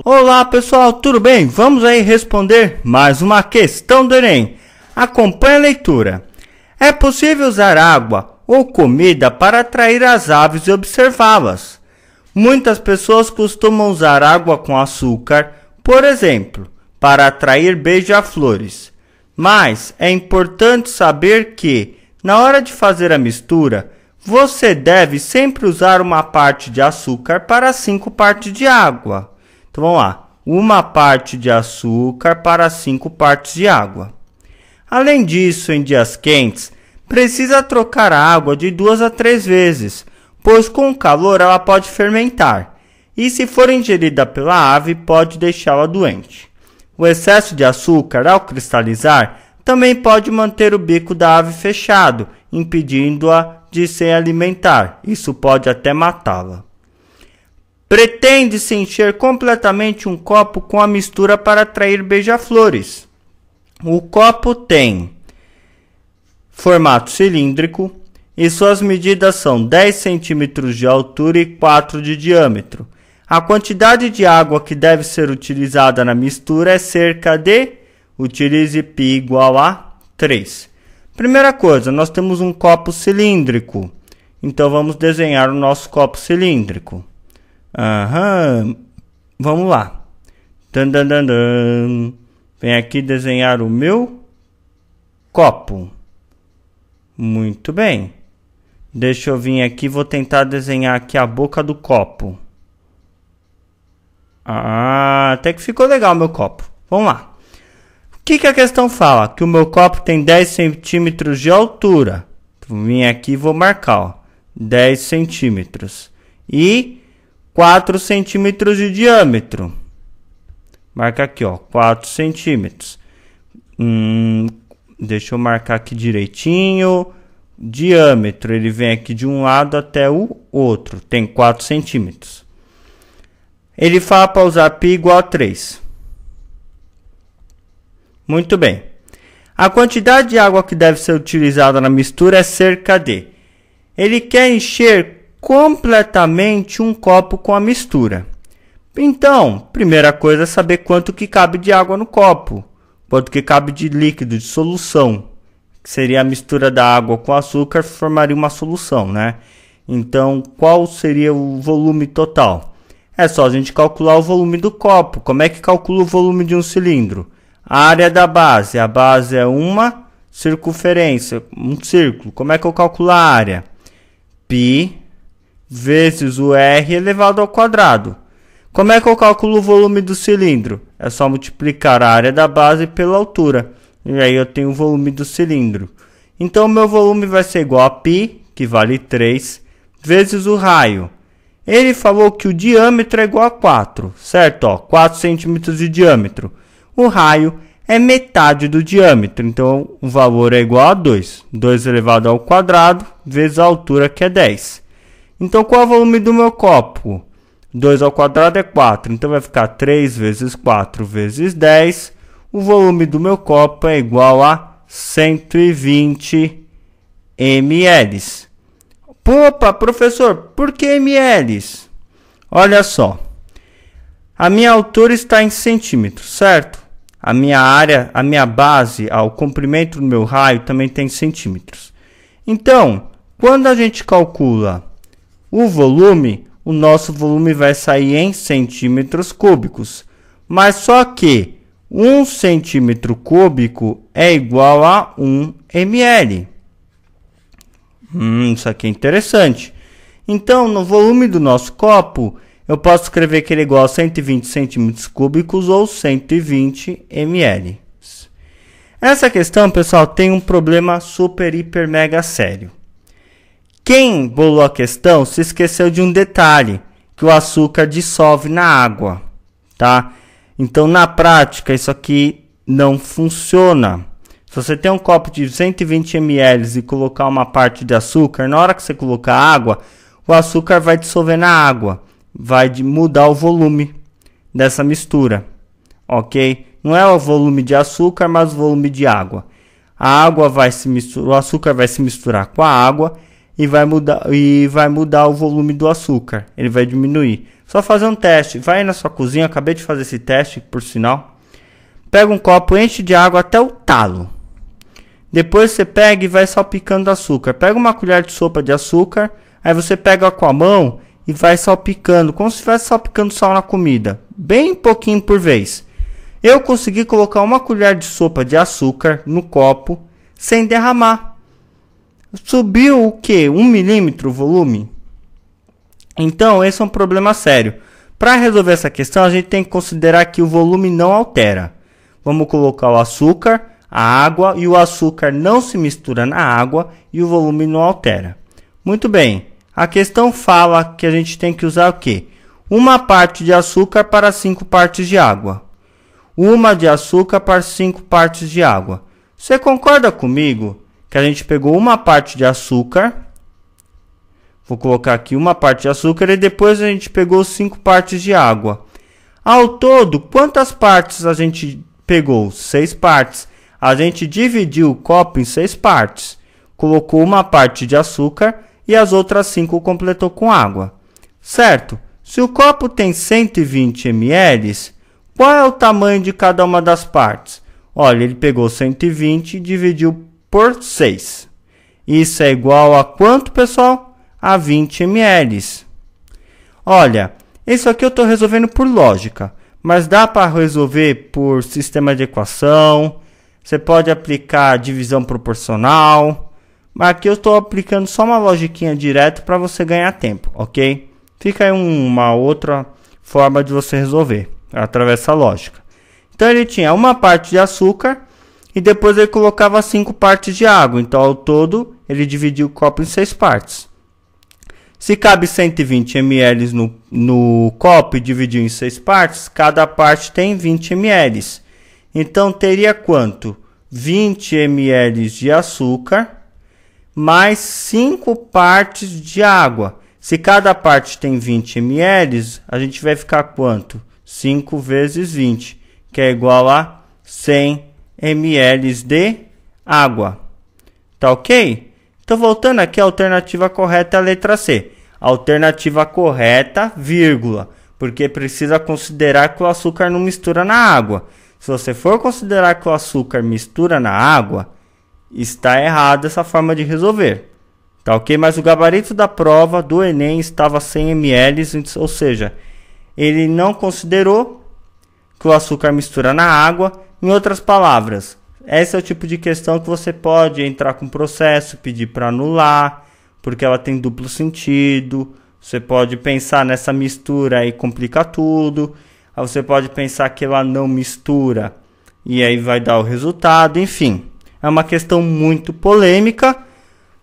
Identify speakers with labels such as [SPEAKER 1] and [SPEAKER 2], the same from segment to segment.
[SPEAKER 1] Olá pessoal, tudo bem? Vamos aí responder mais uma questão do Enem. Acompanhe a leitura. É possível usar água ou comida para atrair as aves e observá-las? Muitas pessoas costumam usar água com açúcar, por exemplo, para atrair beija-flores. Mas é importante saber que, na hora de fazer a mistura, você deve sempre usar uma parte de açúcar para 5 partes de água. Então vamos lá, uma parte de açúcar para 5 partes de água. Além disso, em dias quentes, precisa trocar a água de 2 a 3 vezes, pois com o calor ela pode fermentar, e se for ingerida pela ave pode deixá-la doente. O excesso de açúcar, ao cristalizar, também pode manter o bico da ave fechado, impedindo-a de se alimentar. Isso pode até matá-la. Pretende-se encher completamente um copo com a mistura para atrair beija-flores. O copo tem formato cilíndrico e suas medidas são 10 centímetros de altura e 4 de diâmetro. A quantidade de água que deve ser utilizada na mistura é cerca de... Utilize π igual a 3. Primeira coisa, nós temos um copo cilíndrico. Então, vamos desenhar o nosso copo cilíndrico. Vamos lá. Vem aqui desenhar o meu copo. Muito bem. Deixa eu vir aqui, vou tentar desenhar aqui a boca do copo. Até que ficou legal o meu copo. Vamos lá. O que a questão fala? Que o meu copo tem 10 centímetros de altura. Vou vir aqui e vou marcar, ó, 10 centímetros. E 4 centímetros de diâmetro. Marca aqui, ó, 4 centímetros. Deixa eu marcar aqui direitinho. Diâmetro, ele vem aqui de um lado até o outro. Tem 4 centímetros. Ele fala para usar π igual a 3. Muito bem. A quantidade de água que deve ser utilizada na mistura é cerca de... Ele quer encher completamente um copo com a mistura. Então, primeira coisa é saber quanto que cabe de água no copo. Quanto que cabe de líquido, de solução. Que seria a mistura da água com açúcar, formaria uma solução, né? Então, qual seria o volume total? É só a gente calcular o volume do copo. Como é que calcula o volume de um cilindro? A área da base. A base é uma circunferência, um círculo. Como é que eu calculo a área? Π vezes o R elevado ao quadrado. Como é que eu calculo o volume do cilindro? É só multiplicar a área da base pela altura. E aí eu tenho o volume do cilindro. Então, o meu volume vai ser igual a π, que vale 3, vezes o raio. Ele falou que o diâmetro é igual a 4, certo? Ó, 4 centímetros de diâmetro. O raio é metade do diâmetro, então o valor é igual a 2. 2 elevado ao quadrado vezes a altura, que é 10. Então, qual é o volume do meu copo? 2 ao quadrado é 4, então vai ficar 3 vezes 4 vezes 10. O volume do meu copo é igual a 120 ml. Opa, professor, por que ml? Olha só. A minha altura está em centímetros, certo? A minha área, a minha base, o comprimento do meu raio também tem centímetros. Então, quando a gente calcula o volume, o nosso volume vai sair em centímetros cúbicos. Mas só que 1 centímetro cúbico é igual a 1 ml. Isso aqui é interessante. Então, no volume do nosso copo, eu posso escrever que ele é igual a 120 centímetros cúbicos ou 120 ml. Essa questão, pessoal, tem um problema super, hiper, mega sério. Quem bolou a questão se esqueceu de um detalhe, que o açúcar dissolve na água, tá? Então, na prática, isso aqui não funciona. Se você tem um copo de 120 ml e colocar uma parte de açúcar, na hora que você colocar água, o açúcar vai dissolver na água. Vai mudar o volume dessa mistura, ok? Não é o volume de açúcar, mas o volume de água. A água vai se misturar, o açúcar vai se misturar com a água e vai mudar o volume do açúcar. Ele vai diminuir. Só fazer um teste. Vai aí na sua cozinha, acabei de fazer esse teste, por sinal. Pega um copo, enche de água até o talo. Depois você pega e vai salpicando açúcar. Pega uma colher de sopa de açúcar, aí você pega com a mão e vai salpicando, como se estivesse salpicando sal na comida, bem pouquinho por vez. Eu consegui colocar uma colher de sopa de açúcar no copo sem derramar. Subiu o que? 1 milímetro o volume? Então esse é um problema sério. Para resolver essa questão, a gente tem que considerar que o volume não altera. Vamos colocar o açúcar, a água, e o açúcar não se mistura na água e o volume não altera. Muito bem, a questão fala que a gente tem que usar o quê? 1 parte de açúcar para 5 partes de água. 1 de açúcar para 5 partes de água. Você concorda comigo que a gente pegou 1 parte de açúcar? Vou colocar aqui 1 parte de açúcar e depois a gente pegou 5 partes de água. Ao todo, quantas partes a gente pegou? 6 partes. A gente dividiu o copo em 6 partes. Colocou 1 parte de açúcar e as outras 5 completou com água. Certo? Se o copo tem 120 ml, qual é o tamanho de cada uma das partes? Olha, ele pegou 120 e dividiu por 6. Isso é igual a quanto, pessoal? A 20 ml. Olha, isso aqui eu estou resolvendo por lógica, mas dá para resolver por sistema de equação. Você pode aplicar divisão proporcional. Mas aqui eu estou aplicando só uma logiquinha direto para você ganhar tempo, ok? Fica aí uma outra forma de você resolver através dessa lógica. Então ele tinha 1 parte de açúcar e depois ele colocava 5 partes de água. Então ao todo ele dividiu o copo em 6 partes. Se cabe 120 ml no copo e dividiu em 6 partes, cada parte tem 20 ml. Então teria quanto? 20 ml de açúcar mais 5 partes de água. Se cada parte tem 20 ml, a gente vai ficar quanto? 5 vezes 20, que é igual a 100 ml de água. Tá ok? Então, voltando aqui, a alternativa correta é a letra C. Alternativa correta, vírgula, porque precisa considerar que o açúcar não mistura na água. Se você for considerar que o açúcar mistura na água, está errada essa forma de resolver. Tá ok? Mas o gabarito da prova do Enem estava 100 ml, ou seja, ele não considerou que o açúcar mistura na água. Em outras palavras, esse é o tipo de questão que você pode entrar com processo, pedir para anular, porque ela tem duplo sentido. Você pode pensar nessa mistura e complica tudo. Aí você pode pensar que ela não mistura e aí vai dar o resultado. Enfim, é uma questão muito polêmica,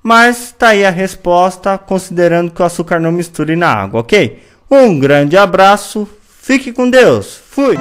[SPEAKER 1] mas tá aí a resposta, considerando que o açúcar não misture na água, ok? Um grande abraço, fique com Deus, fui!